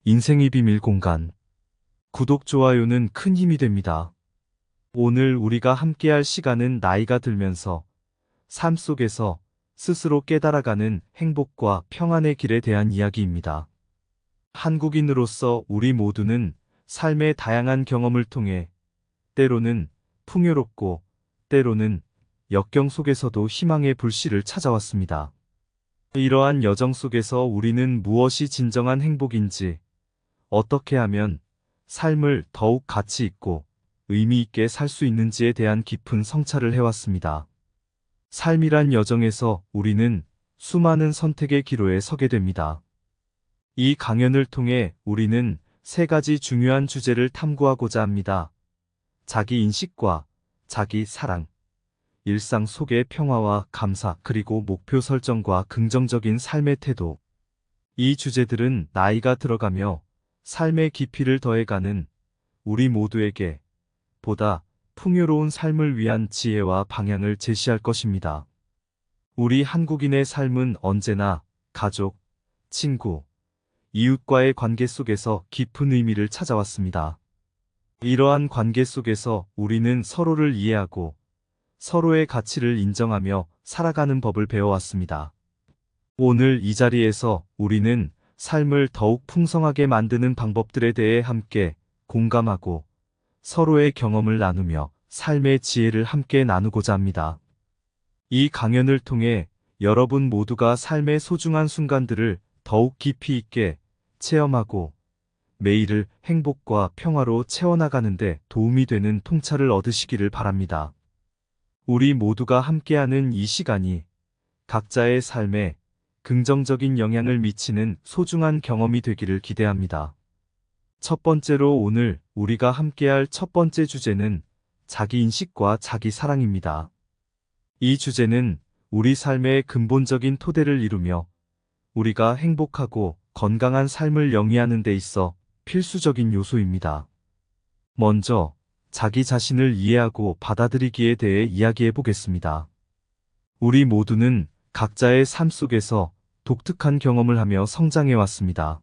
인생의 비밀 공간. 구독, 좋아요는 큰 힘이 됩니다. 오늘 우리가 함께할 시간은 나이가 들면서 삶 속에서 스스로 깨달아가는 행복과 평안의 길에 대한 이야기입니다. 한국인으로서 우리 모두는 삶의 다양한 경험을 통해 때로는 풍요롭고 때로는 역경 속에서도 희망의 불씨를 찾아왔습니다. 이러한 여정 속에서 우리는 무엇이 진정한 행복인지, 어떻게 하면 삶을 더욱 가치 있고 의미 있게 살 수 있는지에 대한 깊은 성찰을 해왔습니다. 삶이란 여정에서 우리는 수많은 선택의 기로에 서게 됩니다. 이 강연을 통해 우리는 세 가지 중요한 주제를 탐구하고자 합니다. 자기 인식과 자기 사랑, 일상 속의 평화와 감사, 그리고 목표 설정과 긍정적인 삶의 태도. 이 주제들은 나이가 들어가며 삶의 깊이를 더해가는 우리 모두에게 보다 풍요로운 삶을 위한 지혜와 방향을 제시할 것입니다. 우리 한국인의 삶은 언제나 가족, 친구, 이웃과의 관계 속에서 깊은 의미를 찾아왔습니다. 이러한 관계 속에서 우리는 서로를 이해하고 서로의 가치를 인정하며 살아가는 법을 배워왔습니다. 오늘 이 자리에서 우리는 삶을 더욱 풍성하게 만드는 방법들에 대해 함께 공감하고 서로의 경험을 나누며 삶의 지혜를 함께 나누고자 합니다. 이 강연을 통해 여러분 모두가 삶의 소중한 순간들을 더욱 깊이 있게 체험하고 매일을 행복과 평화로 채워나가는 데 도움이 되는 통찰을 얻으시기를 바랍니다. 우리 모두가 함께하는 이 시간이 각자의 삶에 긍정적인 영향을 미치는 소중한 경험이 되기를 기대합니다. 첫 번째로 오늘 우리가 함께할 첫 번째 주제는 자기인식과 자기사랑입니다. 이 주제는 우리 삶의 근본적인 토대를 이루며 우리가 행복하고 건강한 삶을 영위하는 데 있어 필수적인 요소입니다. 먼저 자기 자신을 이해하고 받아들이기에 대해 이야기해 보겠습니다. 우리 모두는 각자의 삶 속에서 독특한 경험을 하며 성장해 왔습니다.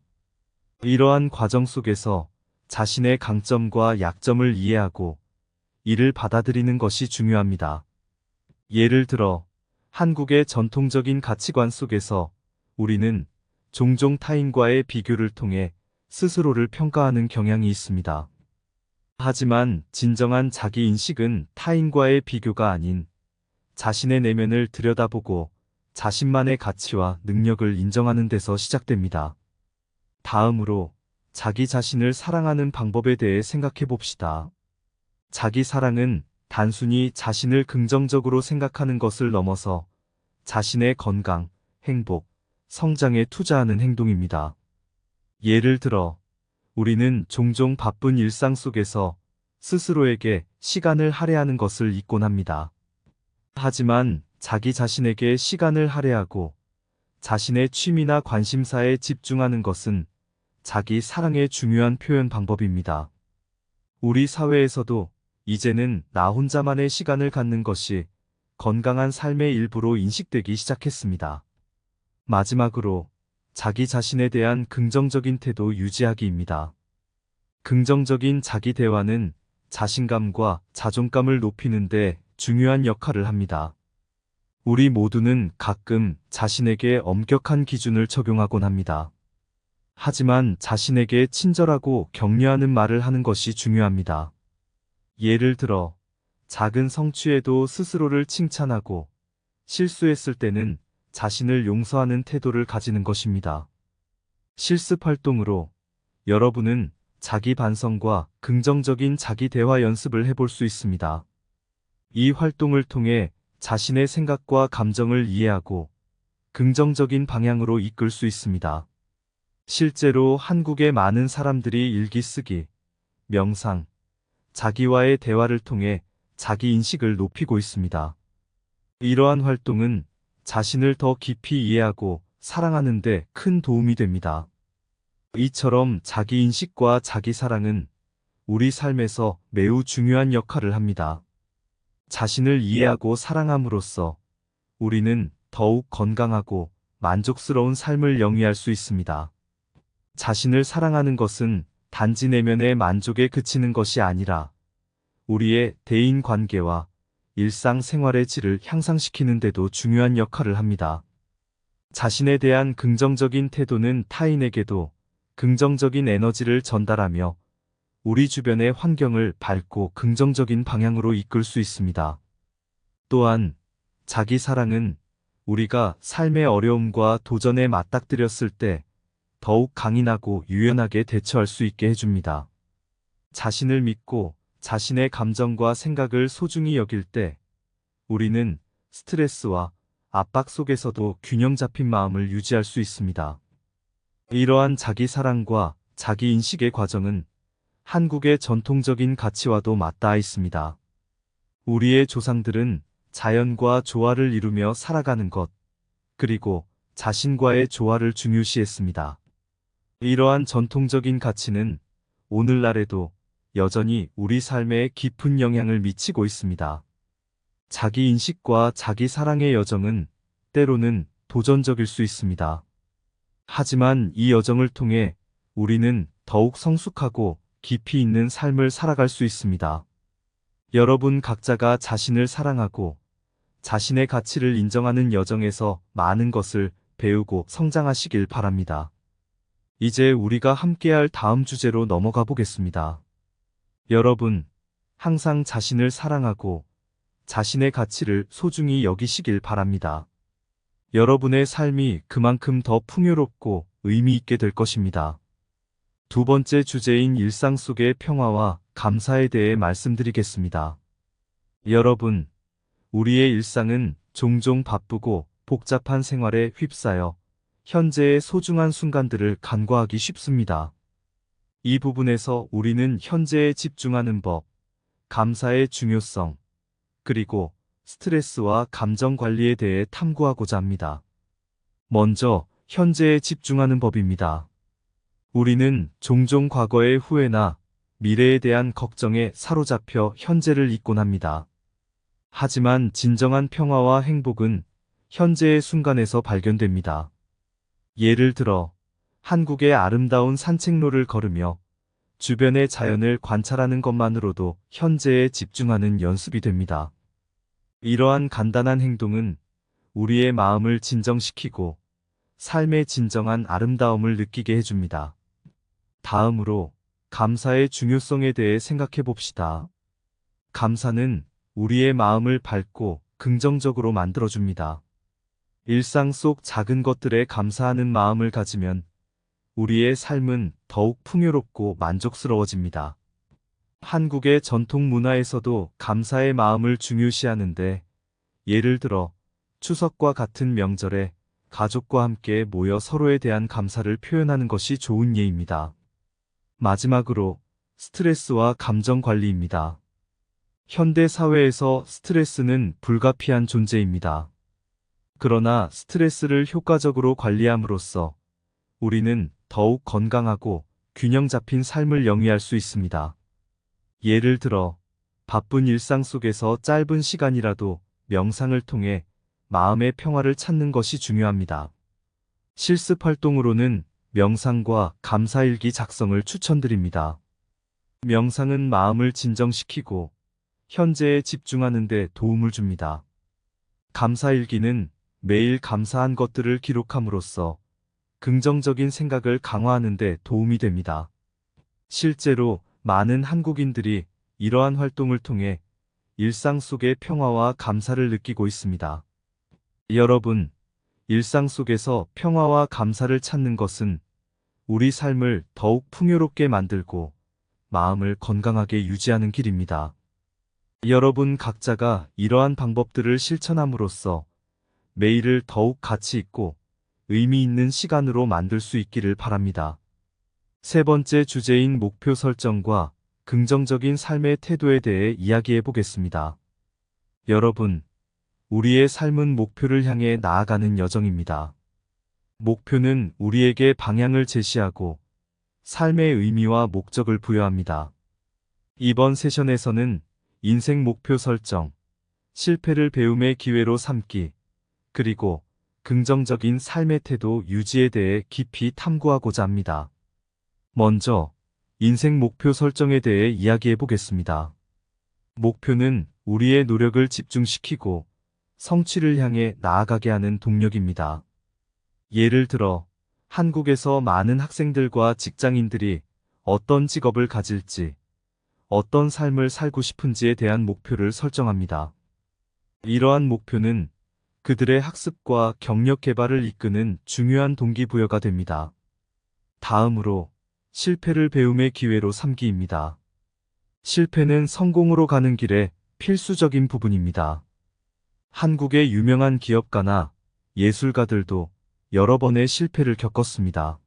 이러한 과정 속에서 자신의 강점과 약점을 이해하고 이를 받아들이는 것이 중요합니다. 예를 들어, 한국의 전통적인 가치관 속에서 우리는 종종 타인과의 비교를 통해 스스로를 평가하는 경향이 있습니다. 하지만 진정한 자기 인식은 타인과의 비교가 아닌 자신의 내면을 들여다보고 자신만의 가치와 능력을 인정하는 데서 시작됩니다. 다음으로 자기 자신을 사랑하는 방법에 대해 생각해 봅시다. 자기 사랑은 단순히 자신을 긍정적으로 생각하는 것을 넘어서 자신의 건강, 행복, 성장에 투자하는 행동입니다. 예를 들어, 우리는 종종 바쁜 일상 속에서 스스로에게 시간을 할애하는 것을 잊곤 합니다. 하지만 자기 자신에게 시간을 할애하고 자신의 취미나 관심사에 집중하는 것은 자기 사랑의 중요한 표현 방법입니다. 우리 사회에서도 이제는 나 혼자만의 시간을 갖는 것이 건강한 삶의 일부로 인식되기 시작했습니다. 마지막으로 자기 자신에 대한 긍정적인 태도 유지하기입니다. 긍정적인 자기 대화는 자신감과 자존감을 높이는 데 중요한 역할을 합니다. 우리 모두는 가끔 자신에게 엄격한 기준을 적용하곤 합니다. 하지만 자신에게 친절하고 격려하는 말을 하는 것이 중요합니다. 예를 들어, 작은 성취에도 스스로를 칭찬하고 실수했을 때는 자신을 용서하는 태도를 가지는 것입니다. 실습 활동으로 여러분은 자기 반성과 긍정적인 자기 대화 연습을 해볼 수 있습니다. 이 활동을 통해 자신의 생각과 감정을 이해하고 긍정적인 방향으로 이끌 수 있습니다. 실제로 한국의 많은 사람들이 일기 쓰기, 명상, 자기와의 대화를 통해 자기 인식을 높이고 있습니다. 이러한 활동은 자신을 더 깊이 이해하고 사랑하는 데 큰 도움이 됩니다. 이처럼 자기 인식과 자기 사랑은 우리 삶에서 매우 중요한 역할을 합니다. 자신을 이해하고 사랑함으로써 우리는 더욱 건강하고 만족스러운 삶을 영위할 수 있습니다. 자신을 사랑하는 것은 단지 내면의 만족에 그치는 것이 아니라 우리의 대인 관계와 일상생활의 질을 향상시키는 데도 중요한 역할을 합니다. 자신에 대한 긍정적인 태도는 타인에게도 긍정적인 에너지를 전달하며 우리 주변의 환경을 밝고 긍정적인 방향으로 이끌 수 있습니다. 또한 자기 사랑은 우리가 삶의 어려움과 도전에 맞닥뜨렸을 때 더욱 강인하고 유연하게 대처할 수 있게 해줍니다. 자신을 믿고 자신의 감정과 생각을 소중히 여길 때 우리는 스트레스와 압박 속에서도 균형 잡힌 마음을 유지할 수 있습니다. 이러한 자기 사랑과 자기 인식의 과정은 한국의 전통적인 가치와도 맞닿아 있습니다. 우리의 조상들은 자연과 조화를 이루며 살아가는 것, 그리고 자신과의 조화를 중요시했습니다. 이러한 전통적인 가치는 오늘날에도 여전히 우리 삶에 깊은 영향을 미치고 있습니다. 자기 인식과 자기 사랑의 여정은 때로는 도전적일 수 있습니다. 하지만 이 여정을 통해 우리는 더욱 성숙하고 깊이 있는 삶을 살아갈 수 있습니다. 여러분 각자가 자신을 사랑하고 자신의 가치를 인정하는 여정에서 많은 것을 배우고 성장하시길 바랍니다. 이제 우리가 함께할 다음 주제로 넘어가 보겠습니다. 여러분, 항상 자신을 사랑하고 자신의 가치를 소중히 여기시길 바랍니다. 여러분의 삶이 그만큼 더 풍요롭고 의미 있게 될 것입니다. 두 번째 주제인 일상 속의 평화와 감사에 대해 말씀드리겠습니다. 여러분, 우리의 일상은 종종 바쁘고 복잡한 생활에 휩싸여 현재의 소중한 순간들을 간과하기 쉽습니다. 이 부분에서 우리는 현재에 집중하는 법, 감사의 중요성, 그리고 스트레스와 감정 관리에 대해 탐구하고자 합니다. 먼저 현재에 집중하는 법입니다. 우리는 종종 과거의 후회나 미래에 대한 걱정에 사로잡혀 현재를 잊곤 합니다. 하지만 진정한 평화와 행복은 현재의 순간에서 발견됩니다. 예를 들어 한국의 아름다운 산책로를 걸으며 주변의 자연을 관찰하는 것만으로도 현재에 집중하는 연습이 됩니다. 이러한 간단한 행동은 우리의 마음을 진정시키고 삶의 진정한 아름다움을 느끼게 해줍니다. 다음으로 감사의 중요성에 대해 생각해 봅시다. 감사는 우리의 마음을 밝고 긍정적으로 만들어줍니다. 일상 속 작은 것들에 감사하는 마음을 가지면 우리의 삶은 더욱 풍요롭고 만족스러워집니다. 한국의 전통 문화에서도 감사의 마음을 중요시하는데, 예를 들어 추석과 같은 명절에 가족과 함께 모여 서로에 대한 감사를 표현하는 것이 좋은 예입니다. 마지막으로 스트레스와 감정 관리입니다. 현대 사회에서 스트레스는 불가피한 존재입니다. 그러나 스트레스를 효과적으로 관리함으로써 우리는 더욱 건강하고 균형 잡힌 삶을 영위할 수 있습니다. 예를 들어 바쁜 일상 속에서 짧은 시간이라도 명상을 통해 마음의 평화를 찾는 것이 중요합니다. 실습 활동으로는 명상과 감사일기 작성을 추천드립니다. 명상은 마음을 진정시키고 현재에 집중하는 데 도움을 줍니다. 감사일기는 매일 감사한 것들을 기록함으로써 긍정적인 생각을 강화하는 데 도움이 됩니다. 실제로 많은 한국인들이 이러한 활동을 통해 일상 속의 평화와 감사를 느끼고 있습니다. 여러분, 일상 속에서 평화와 감사를 찾는 것은 우리 삶을 더욱 풍요롭게 만들고 마음을 건강하게 유지하는 길입니다. 여러분 각자가 이러한 방법들을 실천함으로써 매일을 더욱 가치 있고 의미 있는 시간으로 만들 수 있기를 바랍니다. 세 번째 주제인 목표 설정과 긍정적인 삶의 태도에 대해 이야기해 보겠습니다. 여러분, 우리의 삶은 목표를 향해 나아가는 여정입니다. 목표는 우리에게 방향을 제시하고 삶의 의미와 목적을 부여합니다. 이번 세션에서는 인생 목표 설정, 실패를 배움의 기회로 삼기, 그리고 긍정적인 삶의 태도 유지에 대해 깊이 탐구하고자 합니다. 먼저 인생 목표 설정에 대해 이야기해 보겠습니다. 목표는 우리의 노력을 집중시키고 성취를 향해 나아가게 하는 동력입니다. 예를 들어 한국에서 많은 학생들과 직장인들이 어떤 직업을 가질지, 어떤 삶을 살고 싶은지에 대한 목표를 설정합니다. 이러한 목표는 그들의 학습과 경력 개발을 이끄는 중요한 동기부여가 됩니다. 다음으로 실패를 배움의 기회로 삼기입니다. 실패는 성공으로 가는 길의 필수적인 부분입니다. 한국의 유명한 기업가나 예술가들도 여러 번의 실패를 겪었습니다.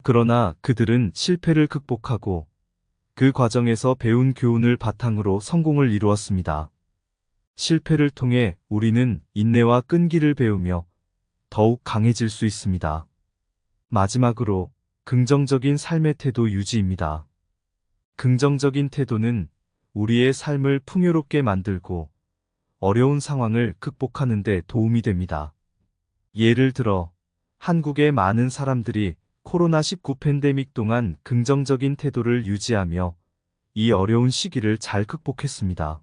그러나 그들은 실패를 극복하고 그 과정에서 배운 교훈을 바탕으로 성공을 이루었습니다. 실패를 통해 우리는 인내와 끈기를 배우며 더욱 강해질 수 있습니다. 마지막으로 긍정적인 삶의 태도 유지입니다. 긍정적인 태도는 우리의 삶을 풍요롭게 만들고 어려운 상황을 극복하는 데 도움이 됩니다. 예를 들어 한국의 많은 사람들이 코로나19 팬데믹 동안 긍정적인 태도를 유지하며 이 어려운 시기를 잘 극복했습니다.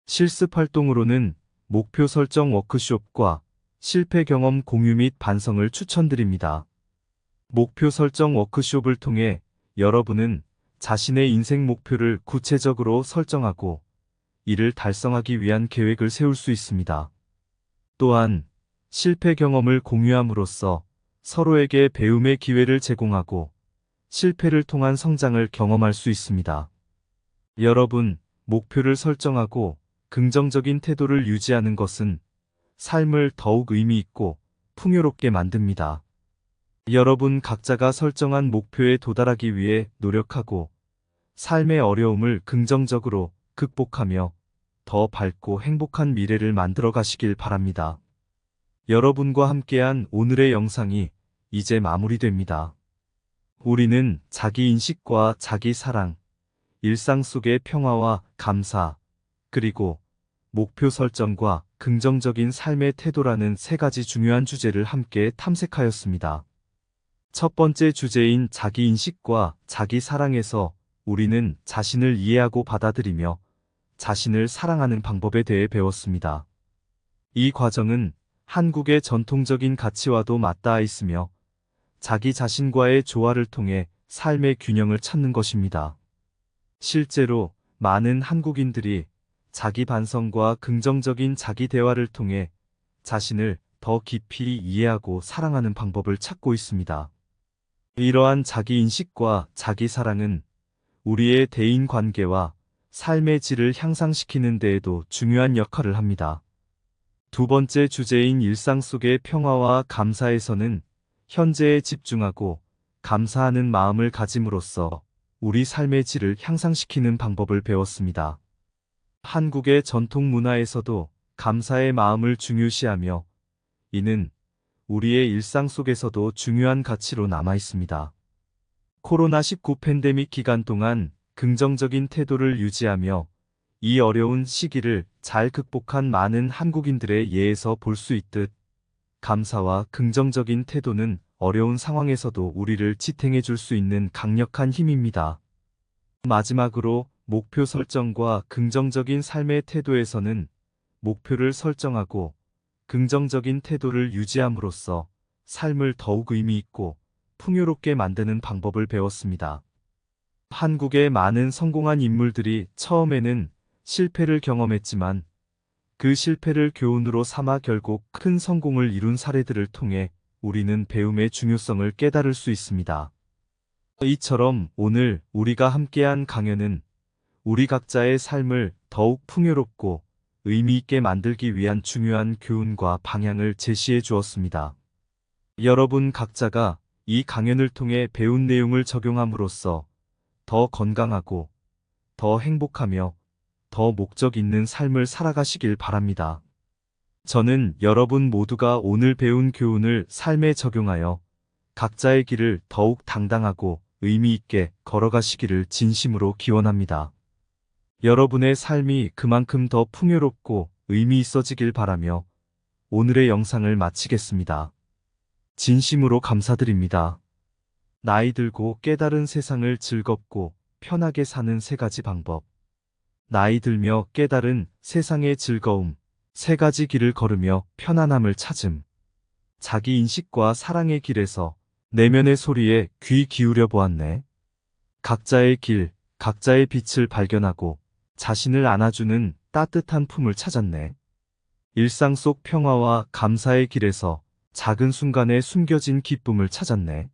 실습 활동으로는 목표 설정 워크숍과 실패 경험 공유 및 반성을 추천드립니다. 목표 설정 워크숍을 통해 여러분은 자신의 인생 목표를 구체적으로 설정하고 이를 달성하기 위한 계획을 세울 수 있습니다. 또한 실패 경험을 공유함으로써 서로에게 배움의 기회를 제공하고 실패를 통한 성장을 경험할 수 있습니다. 여러분, 목표를 설정하고 긍정적인 태도를 유지하는 것은 삶을 더욱 의미 있고 풍요롭게 만듭니다. 여러분 각자가 설정한 목표에 도달하기 위해 노력하고 삶의 어려움을 긍정적으로 극복하며 더 밝고 행복한 미래를 만들어 가시길 바랍니다. 여러분과 함께한 오늘의 영상이 이제 마무리됩니다. 우리는 자기 인식과 자기 사랑, 일상 속의 평화와 감사, 그리고 목표 설정과 긍정적인 삶의 태도라는 세 가지 중요한 주제를 함께 탐색하였습니다. 첫 번째 주제인 자기 인식과 자기 사랑에서 우리는 자신을 이해하고 받아들이며 자신을 사랑하는 방법에 대해 배웠습니다. 이 과정은 한국의 전통적인 가치와도 맞닿아 있으며 자기 자신과의 조화를 통해 삶의 균형을 찾는 것입니다. 실제로 많은 한국인들이 자기 반성과 긍정적인 자기 대화를 통해 자신을 더 깊이 이해하고 사랑하는 방법을 찾고 있습니다. 이러한 자기 인식과 자기 사랑은 우리의 대인 관계와 삶의 질을 향상시키는 데에도 중요한 역할을 합니다. 두 번째 주제인 일상 속의 평화와 감사에서는 현재에 집중하고 감사하는 마음을 가짐으로써 우리 삶의 질을 향상시키는 방법을 배웠습니다. 한국의 전통 문화에서도 감사의 마음을 중요시하며 이는 우리의 일상 속에서도 중요한 가치로 남아 있습니다. 코로나19 팬데믹 기간 동안 긍정적인 태도를 유지하며 이 어려운 시기를 잘 극복한 많은 한국인들의 예에서 볼 수 있듯 감사와 긍정적인 태도는 어려운 상황에서도 우리를 지탱해 줄 수 있는 강력한 힘입니다. 마지막으로 목표 설정과 긍정적인 삶의 태도에서는 목표를 설정하고 긍정적인 태도를 유지함으로써 삶을 더욱 의미 있고 풍요롭게 만드는 방법을 배웠습니다. 한국의 많은 성공한 인물들이 처음에는 실패를 경험했지만 그 실패를 교훈으로 삼아 결국 큰 성공을 이룬 사례들을 통해 우리는 배움의 중요성을 깨달을 수 있습니다. 이처럼 오늘 우리가 함께한 강연은 우리 각자의 삶을 더욱 풍요롭고 의미 있게 만들기 위한 중요한 교훈과 방향을 제시해 주었습니다. 여러분 각자가 이 강연을 통해 배운 내용을 적용함으로써 더 건강하고 더 행복하며 더 목적 있는 삶을 살아가시길 바랍니다. 저는 여러분 모두가 오늘 배운 교훈을 삶에 적용하여 각자의 길을 더욱 당당하고 의미 있게 걸어가시기를 진심으로 기원합니다. 여러분의 삶이 그만큼 더 풍요롭고 의미 있어지길 바라며 오늘의 영상을 마치겠습니다. 진심으로 감사드립니다. 나이 들고 깨달은 세상을 즐겁고 편하게 사는 세 가지 방법. 나이 들며 깨달은 세상의 즐거움. 세 가지 길을 걸으며 편안함을 찾음. 자기 인식과 사랑의 길에서 내면의 소리에 귀 기울여 보았네. 각자의 길, 각자의 빛을 발견하고 자신을 안아주는 따뜻한 품을 찾았네. 일상 속 평화와 감사의 길에서 작은 순간에 숨겨진 기쁨을 찾았네.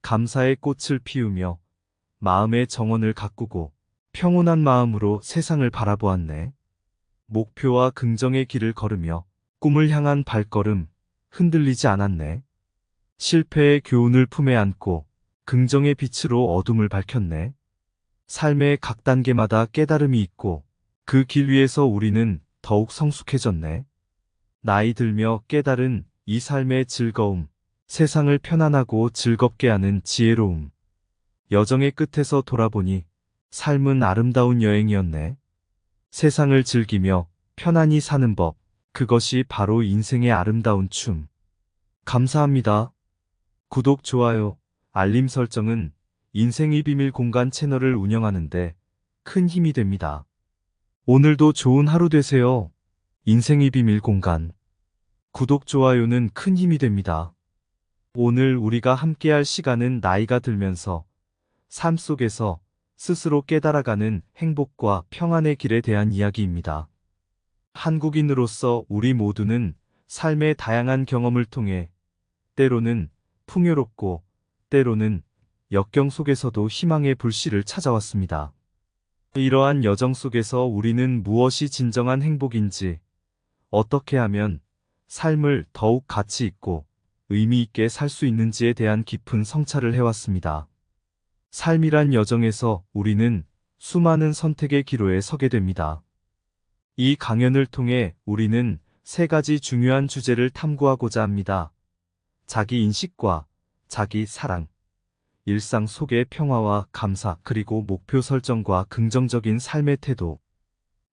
감사의 꽃을 피우며 마음의 정원을 가꾸고 평온한 마음으로 세상을 바라보았네. 목표와 긍정의 길을 걸으며 꿈을 향한 발걸음 흔들리지 않았네. 실패의 교훈을 품에 안고 긍정의 빛으로 어둠을 밝혔네. 삶의 각 단계마다 깨달음이 있고 그 길 위에서 우리는 더욱 성숙해졌네. 나이 들며 깨달은 이 삶의 즐거움, 세상을 편안하고 즐겁게 하는 지혜로움. 여정의 끝에서 돌아보니 삶은 아름다운 여행이었네. 세상을 즐기며 편안히 사는 법, 그것이 바로 인생의 아름다운 춤. 감사합니다. 구독, 좋아요, 알림 설정은 인생의 비밀 공간 채널을 운영하는데 큰 힘이 됩니다. 오늘도 좋은 하루 되세요. 인생의 비밀 공간. 구독, 좋아요는 큰 힘이 됩니다. 오늘 우리가 함께할 시간은 나이가 들면서 삶 속에서 스스로 깨달아가는 행복과 평안의 길에 대한 이야기입니다. 한국인으로서 우리 모두는 삶의 다양한 경험을 통해 때로는 풍요롭고 때로는 역경 속에서도 희망의 불씨를 찾아왔습니다. 이러한 여정 속에서 우리는 무엇이 진정한 행복인지, 어떻게 하면 삶을 더욱 가치 있고 의미 있게 살 수 있는지에 대한 깊은 성찰을 해왔습니다. 삶이란 여정에서 우리는 수많은 선택의 기로에 서게 됩니다. 이 강연을 통해 우리는 세 가지 중요한 주제를 탐구하고자 합니다. 자기 인식과 자기 사랑, 일상 속의 평화와 감사, 그리고 목표 설정과 긍정적인 삶의 태도.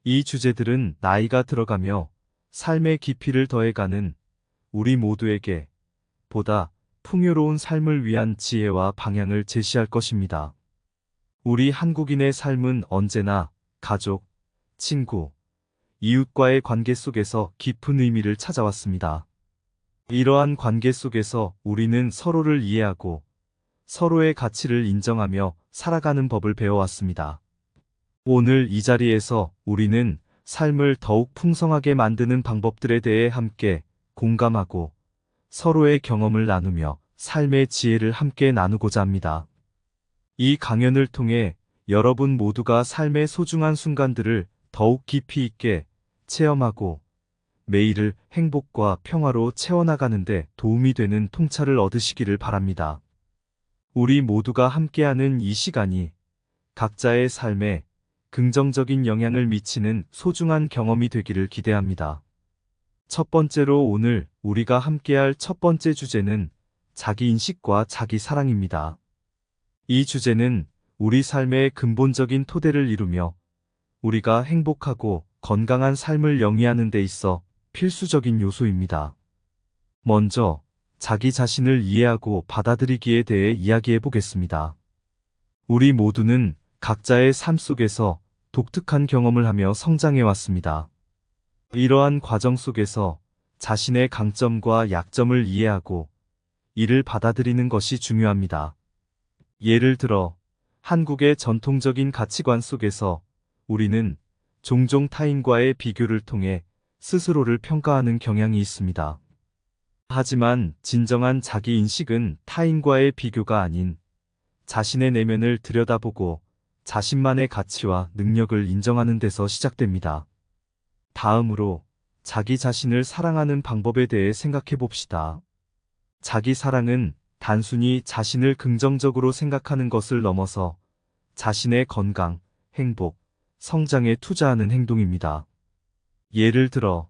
이 주제들은 나이가 들어가며 삶의 깊이를 더해가는 우리 모두에게 보다 풍요로운 삶을 위한 지혜와 방향을 제시할 것입니다. 우리 한국인의 삶은 언제나 가족, 친구, 이웃과의 관계 속에서 깊은 의미를 찾아왔습니다. 이러한 관계 속에서 우리는 서로를 이해하고 서로의 가치를 인정하며 살아가는 법을 배워왔습니다. 오늘 이 자리에서 우리는 삶을 더욱 풍성하게 만드는 방법들에 대해 함께 공감하고 서로의 경험을 나누며 삶의 지혜를 함께 나누고자 합니다. 이 강연을 통해 여러분 모두가 삶의 소중한 순간들을 더욱 깊이 있게 체험하고 매일을 행복과 평화로 채워나가는 데 도움이 되는 통찰을 얻으시기를 바랍니다. 우리 모두가 함께하는 이 시간이 각자의 삶에 긍정적인 영향을 미치는 소중한 경험이 되기를 기대합니다. 첫 번째로 오늘 우리가 함께할 첫 번째 주제는 자기 인식과 자기 사랑입니다. 이 주제는 우리 삶의 근본적인 토대를 이루며 우리가 행복하고 건강한 삶을 영위하는 데 있어 필수적인 요소입니다. 먼저 자기 자신을 이해하고 받아들이기에 대해 이야기해 보겠습니다. 우리 모두는 각자의 삶 속에서 독특한 경험을 하며 성장해 왔습니다. 이러한 과정 속에서 자신의 강점과 약점을 이해하고 이를 받아들이는 것이 중요합니다. 예를 들어 한국의 전통적인 가치관 속에서 우리는 종종 타인과의 비교를 통해 스스로를 평가하는 경향이 있습니다. 하지만 진정한 자기 인식은 타인과의 비교가 아닌 자신의 내면을 들여다보고 자신만의 가치와 능력을 인정하는 데서 시작됩니다. 다음으로 자기 자신을 사랑하는 방법에 대해 생각해 봅시다. 자기 사랑은 단순히 자신을 긍정적으로 생각하는 것을 넘어서 자신의 건강, 행복, 성장에 투자하는 행동입니다. 예를 들어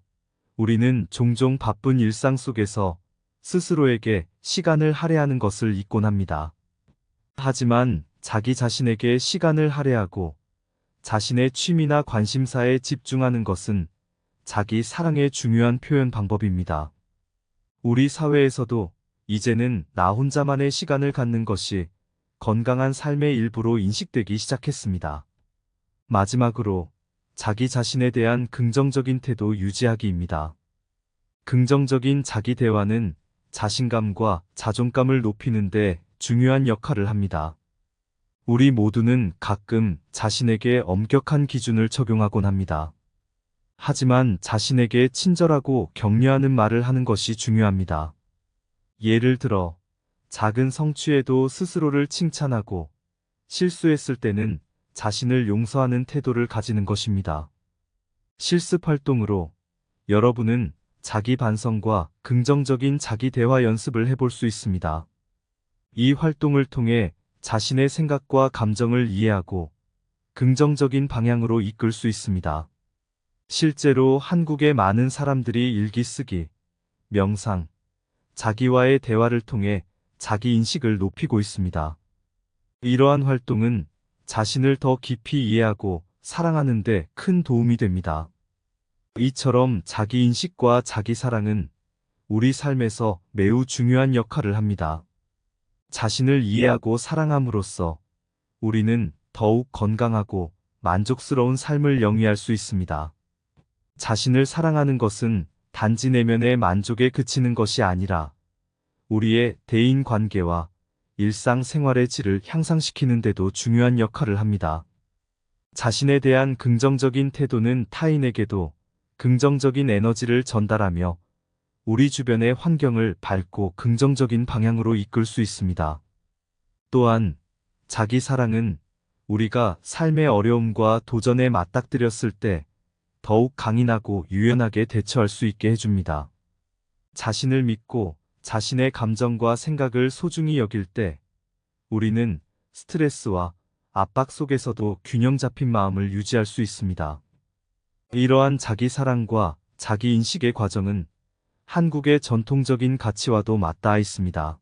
우리는 종종 바쁜 일상 속에서 스스로에게 시간을 할애하는 것을 잊곤 합니다. 하지만 자기 자신에게 시간을 할애하고 자신의 취미나 관심사에 집중하는 것은 자기 사랑의 중요한 표현 방법입니다. 우리 사회에서도 이제는 나 혼자만의 시간을 갖는 것이 건강한 삶의 일부로 인식되기 시작했습니다. 마지막으로 자기 자신에 대한 긍정적인 태도 유지하기입니다. 긍정적인 자기 대화는 자신감과 자존감을 높이는 데 중요한 역할을 합니다. 우리 모두는 가끔 자신에게 엄격한 기준을 적용하곤 합니다. 하지만 자신에게 친절하고 격려하는 말을 하는 것이 중요합니다. 예를 들어, 작은 성취에도 스스로를 칭찬하고 실수했을 때는 자신을 용서하는 태도를 가지는 것입니다. 실습 활동으로 여러분은 자기 반성과 긍정적인 자기 대화 연습을 해볼 수 있습니다. 이 활동을 통해 자신의 생각과 감정을 이해하고 긍정적인 방향으로 이끌 수 있습니다. 실제로 한국의 많은 사람들이 일기 쓰기, 명상, 자기와의 대화를 통해 자기 인식을 높이고 있습니다. 이러한 활동은 자신을 더 깊이 이해하고 사랑하는 데 큰 도움이 됩니다. 이처럼 자기 인식과 자기 사랑은 우리 삶에서 매우 중요한 역할을 합니다. 자신을 이해하고 사랑함으로써 우리는 더욱 건강하고 만족스러운 삶을 영위할 수 있습니다. 자신을 사랑하는 것은 단지 내면의 만족에 그치는 것이 아니라 우리의 대인 관계와 일상생활의 질을 향상시키는 데도 중요한 역할을 합니다. 자신에 대한 긍정적인 태도는 타인에게도 긍정적인 에너지를 전달하며 우리 주변의 환경을 밝고 긍정적인 방향으로 이끌 수 있습니다. 또한 자기 사랑은 우리가 삶의 어려움과 도전에 맞닥뜨렸을 때 더욱 강인하고 유연하게 대처할 수 있게 해줍니다. 자신을 믿고 자신의 감정과 생각을 소중히 여길 때 우리는 스트레스와 압박 속에서도 균형 잡힌 마음을 유지할 수 있습니다. 이러한 자기 사랑과 자기 인식의 과정은 한국의 전통적인 가치와도 맞닿아 있습니다.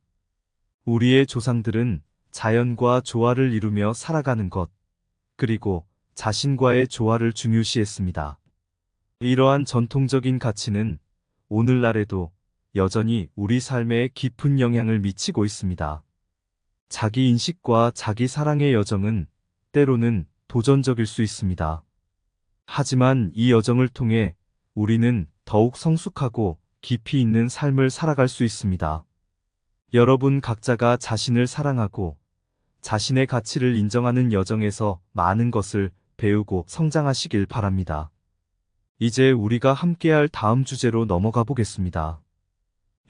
우리의 조상들은 자연과 조화를 이루며 살아가는 것, 그리고 자신과의 조화를 중요시했습니다. 이러한 전통적인 가치는 오늘날에도 여전히 우리 삶에 깊은 영향을 미치고 있습니다. 자기 인식과 자기 사랑의 여정은 때로는 도전적일 수 있습니다. 하지만 이 여정을 통해 우리는 더욱 성숙하고 깊이 있는 삶을 살아갈 수 있습니다. 여러분 각자가 자신을 사랑하고 자신의 가치를 인정하는 여정에서 많은 것을 배우고 성장하시길 바랍니다. 이제 우리가 함께할 다음 주제로 넘어가 보겠습니다.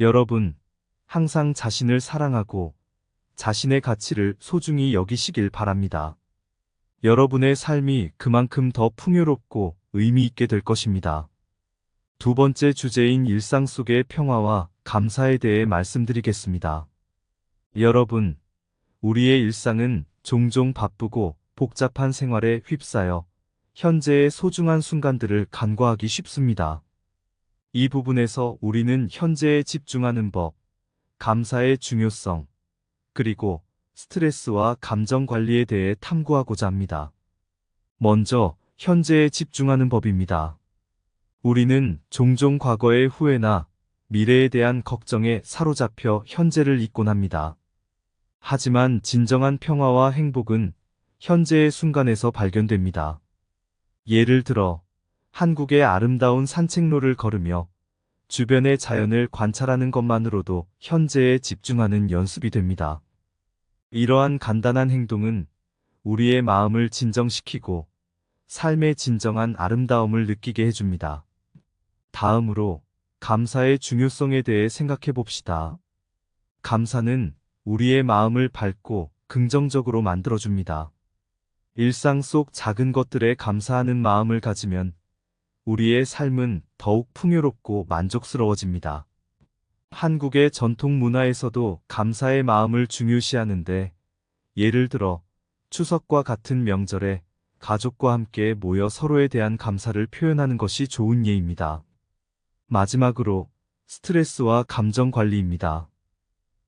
여러분, 항상 자신을 사랑하고 자신의 가치를 소중히 여기시길 바랍니다. 여러분의 삶이 그만큼 더 풍요롭고 의미 있게 될 것입니다. 두 번째 주제인 일상 속의 평화와 감사에 대해 말씀드리겠습니다. 여러분, 우리의 일상은 종종 바쁘고 복잡한 생활에 휩싸여 현재의 소중한 순간들을 간과하기 쉽습니다. 이 부분에서 우리는 현재에 집중하는 법, 감사의 중요성, 그리고 스트레스와 감정 관리에 대해 탐구하고자 합니다. 먼저 현재에 집중하는 법입니다. 우리는 종종 과거의 후회나 미래에 대한 걱정에 사로잡혀 현재를 잊곤 합니다. 하지만 진정한 평화와 행복은 현재의 순간에서 발견됩니다. 예를 들어 한국의 아름다운 산책로를 걸으며 주변의 자연을 관찰하는 것만으로도 현재에 집중하는 연습이 됩니다. 이러한 간단한 행동은 우리의 마음을 진정시키고 삶의 진정한 아름다움을 느끼게 해줍니다. 다음으로 감사의 중요성에 대해 생각해 봅시다. 감사는 우리의 마음을 밝고 긍정적으로 만들어줍니다. 일상 속 작은 것들에 감사하는 마음을 가지면 우리의 삶은 더욱 풍요롭고 만족스러워집니다. 한국의 전통 문화에서도 감사의 마음을 중요시하는데, 예를 들어 추석과 같은 명절에 가족과 함께 모여 서로에 대한 감사를 표현하는 것이 좋은 예입니다. 마지막으로 스트레스와 감정 관리입니다.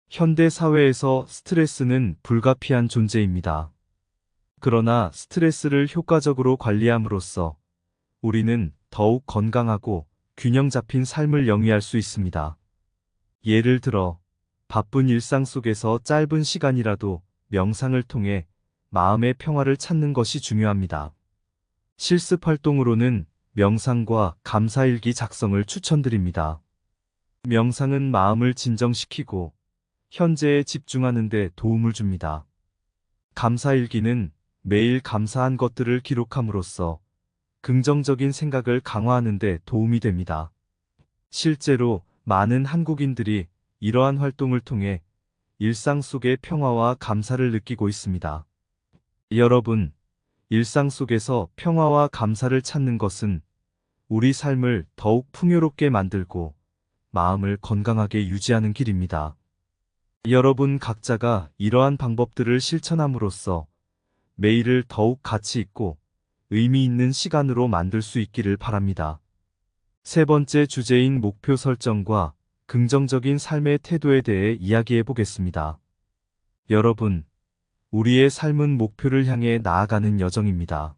현대 사회에서 스트레스는 불가피한 존재입니다. 그러나 스트레스를 효과적으로 관리함으로써 우리는 더욱 건강하고 균형 잡힌 삶을 영위할 수 있습니다. 예를 들어 바쁜 일상 속에서 짧은 시간이라도 명상을 통해 마음의 평화를 찾는 것이 중요합니다. 실습 활동으로는 명상과 감사일기 작성을 추천드립니다. 명상은 마음을 진정시키고 현재에 집중하는 데 도움을 줍니다. 감사일기는 매일 감사한 것들을 기록함으로써 긍정적인 생각을 강화하는 데 도움이 됩니다. 실제로 많은 한국인들이 이러한 활동을 통해 일상 속의 평화와 감사를 느끼고 있습니다. 여러분, 일상 속에서 평화와 감사를 찾는 것은 우리 삶을 더욱 풍요롭게 만들고 마음을 건강하게 유지하는 길입니다. 여러분 각자가 이러한 방법들을 실천함으로써 매일을 더욱 가치 있고 의미 있는 시간으로 만들 수 있기를 바랍니다. 세 번째 주제인 목표 설정과 긍정적인 삶의 태도에 대해 이야기해 보겠습니다. 여러분, 우리의 삶은 목표를 향해 나아가는 여정입니다.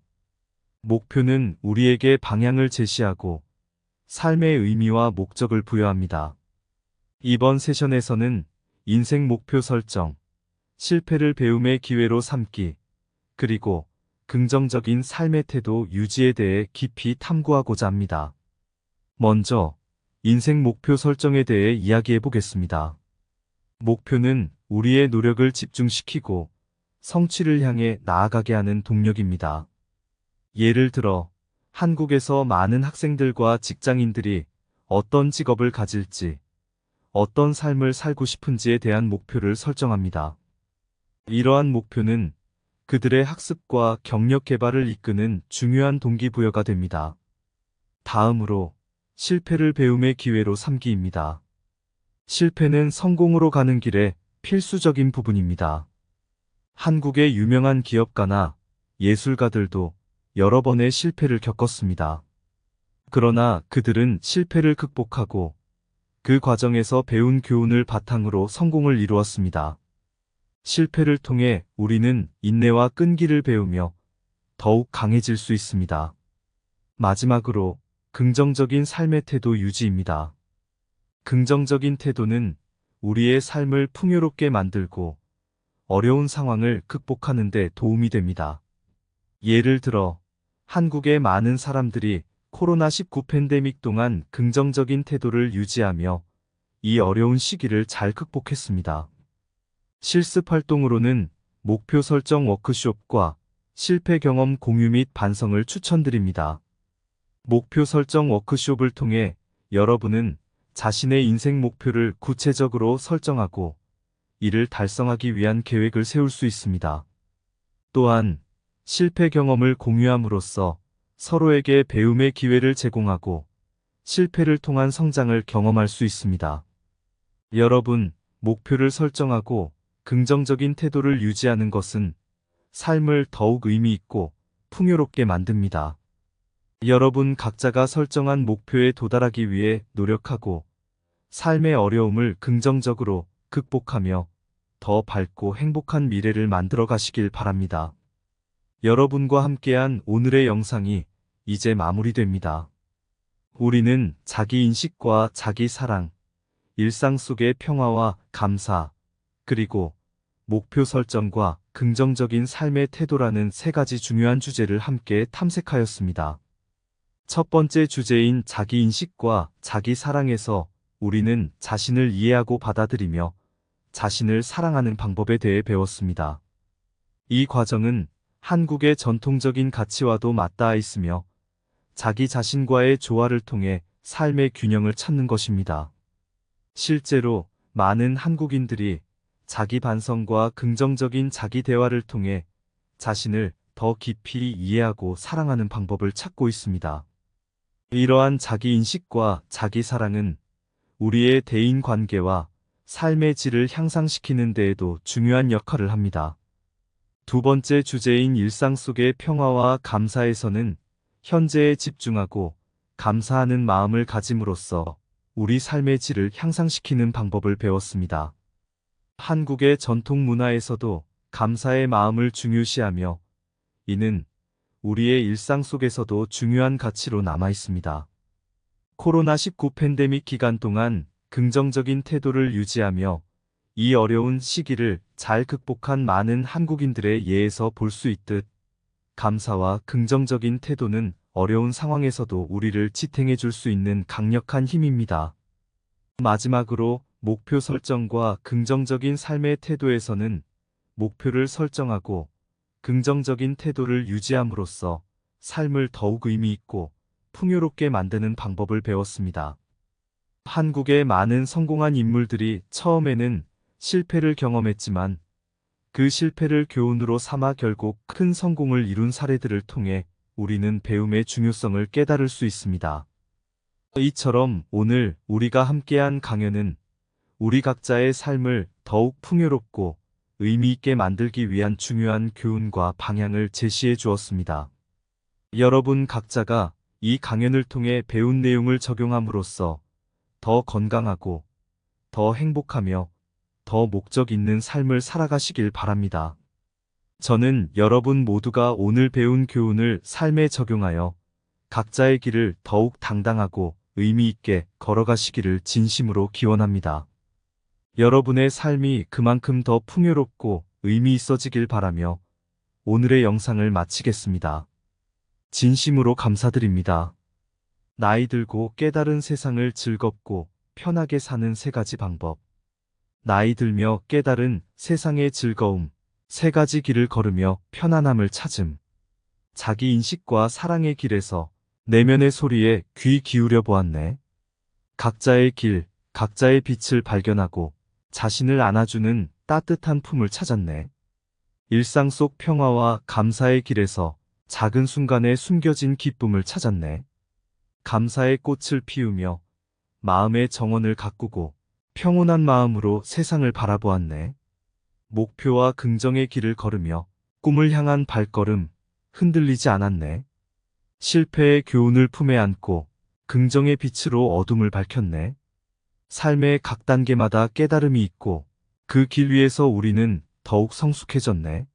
목표는 우리에게 방향을 제시하고 삶의 의미와 목적을 부여합니다. 이번 세션에서는 인생 목표 설정, 실패를 배움의 기회로 삼기, 그리고 긍정적인 삶의 태도 유지에 대해 깊이 탐구하고자 합니다. 먼저 인생 목표 설정에 대해 이야기해 보겠습니다. 목표는 우리의 노력을 집중시키고 성취를 향해 나아가게 하는 동력입니다. 예를 들어 한국에서 많은 학생들과 직장인들이 어떤 직업을 가질지, 어떤 삶을 살고 싶은지에 대한 목표를 설정합니다. 이러한 목표는 그들의 학습과 경력 개발을 이끄는 중요한 동기부여가 됩니다. 다음으로 실패를 배움의 기회로 삼기입니다. 실패는 성공으로 가는 길의 필수적인 부분입니다. 한국의 유명한 기업가나 예술가들도 여러 번의 실패를 겪었습니다. 그러나 그들은 실패를 극복하고 그 과정에서 배운 교훈을 바탕으로 성공을 이루었습니다. 실패를 통해 우리는 인내와 끈기를 배우며 더욱 강해질 수 있습니다. 마지막으로 긍정적인 삶의 태도 유지입니다. 긍정적인 태도는 우리의 삶을 풍요롭게 만들고 어려운 상황을 극복하는 데 도움이 됩니다. 예를 들어 한국의 많은 사람들이 코로나19 팬데믹 동안 긍정적인 태도를 유지하며 이 어려운 시기를 잘 극복했습니다. 실습 활동으로는 목표 설정 워크숍과 실패 경험 공유 및 반성을 추천드립니다. 목표 설정 워크숍을 통해 여러분은 자신의 인생 목표를 구체적으로 설정하고 이를 달성하기 위한 계획을 세울 수 있습니다. 또한 실패 경험을 공유함으로써 서로에게 배움의 기회를 제공하고 실패를 통한 성장을 경험할 수 있습니다. 여러분, 목표를 설정하고 긍정적인 태도를 유지하는 것은 삶을 더욱 의미 있고 풍요롭게 만듭니다. 여러분 각자가 설정한 목표에 도달하기 위해 노력하고 삶의 어려움을 긍정적으로 극복하며 더 밝고 행복한 미래를 만들어 가시길 바랍니다. 여러분과 함께한 오늘의 영상이 이제 마무리됩니다. 우리는 자기인식과 자기사랑, 일상 속의 평화와 감사, 그리고 목표 설정과 긍정적인 삶의 태도라는 세 가지 중요한 주제를 함께 탐색하였습니다. 첫 번째 주제인 자기인식과 자기사랑에서 우리는 자신을 이해하고 받아들이며 자신을 사랑하는 방법에 대해 배웠습니다. 이 과정은 한국의 전통적인 가치와도 맞닿아 있으며 자기 자신과의 조화를 통해 삶의 균형을 찾는 것입니다. 실제로 많은 한국인들이 자기 반성과 긍정적인 자기 대화를 통해 자신을 더 깊이 이해하고 사랑하는 방법을 찾고 있습니다. 이러한 자기 인식과 자기 사랑은 우리의 대인 관계와 삶의 질을 향상시키는 데에도 중요한 역할을 합니다. 두 번째 주제인 일상 속의 평화와 감사에서는 현재에 집중하고 감사하는 마음을 가짐으로써 우리 삶의 질을 향상시키는 방법을 배웠습니다. 한국의 전통 문화에서도 감사의 마음을 중요시하며 이는 우리의 일상 속에서도 중요한 가치로 남아 있습니다. 코로나19 팬데믹 기간 동안 긍정적인 태도를 유지하며 이 어려운 시기를 잘 극복한 많은 한국인들의 예에서 볼 수 있듯 감사와 긍정적인 태도는 어려운 상황에서도 우리를 지탱해 줄 수 있는 강력한 힘입니다. 마지막으로 목표 설정과 긍정적인 삶의 태도에서는 목표를 설정하고 긍정적인 태도를 유지함으로써 삶을 더욱 의미 있고 풍요롭게 만드는 방법을 배웠습니다. 한국의 많은 성공한 인물들이 처음에는 실패를 경험했지만 그 실패를 교훈으로 삼아 결국 큰 성공을 이룬 사례들을 통해 우리는 배움의 중요성을 깨달을 수 있습니다. 이처럼 오늘 우리가 함께한 강연은 우리 각자의 삶을 더욱 풍요롭고 의미 있게 만들기 위한 중요한 교훈과 방향을 제시해 주었습니다. 여러분 각자가 이 강연을 통해 배운 내용을 적용함으로써 더 건강하고 더 행복하며 더 목적 있는 삶을 살아가시길 바랍니다. 저는 여러분 모두가 오늘 배운 교훈을 삶에 적용하여 각자의 길을 더욱 당당하고 의미 있게 걸어가시기를 진심으로 기원합니다. 여러분의 삶이 그만큼 더 풍요롭고 의미 있어지길 바라며 오늘의 영상을 마치겠습니다. 진심으로 감사드립니다. 나이 들고 깨달은 세상을 즐겁고 편하게 사는 3가지 방법. 나이 들며 깨달은 세상의 즐거움, 3가지 길을 걸으며 편안함을 찾음. 자기 인식과 사랑의 길에서 내면의 소리에 귀 기울여 보았네. 각자의 길, 각자의 빛을 발견하고 자신을 안아주는 따뜻한 품을 찾았네. 일상 속 평화와 감사의 길에서 작은 순간에 숨겨진 기쁨을 찾았네. 감사의 꽃을 피우며 마음의 정원을 가꾸고 평온한 마음으로 세상을 바라보았네. 목표와 긍정의 길을 걸으며 꿈을 향한 발걸음 흔들리지 않았네. 실패의 교훈을 품에 안고 긍정의 빛으로 어둠을 밝혔네. 삶의 각 단계마다 깨달음이 있고 그 길 위에서 우리는 더욱 성숙해졌네.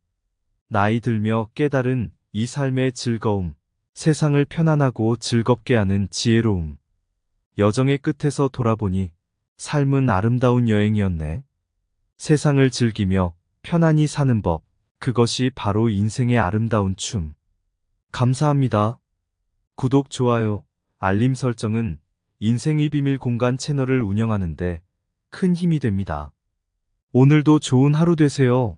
나이 들며 깨달은 이 삶의 즐거움, 세상을 편안하고 즐겁게 하는 지혜로움. 여정의 끝에서 돌아보니 삶은 아름다운 여행이었네. 세상을 즐기며 편안히 사는 법, 그것이 바로 인생의 아름다운 춤. 감사합니다. 구독, 좋아요, 알림 설정은 인생의 비밀 공간 채널을 운영하는데 큰 힘이 됩니다. 오늘도 좋은 하루 되세요.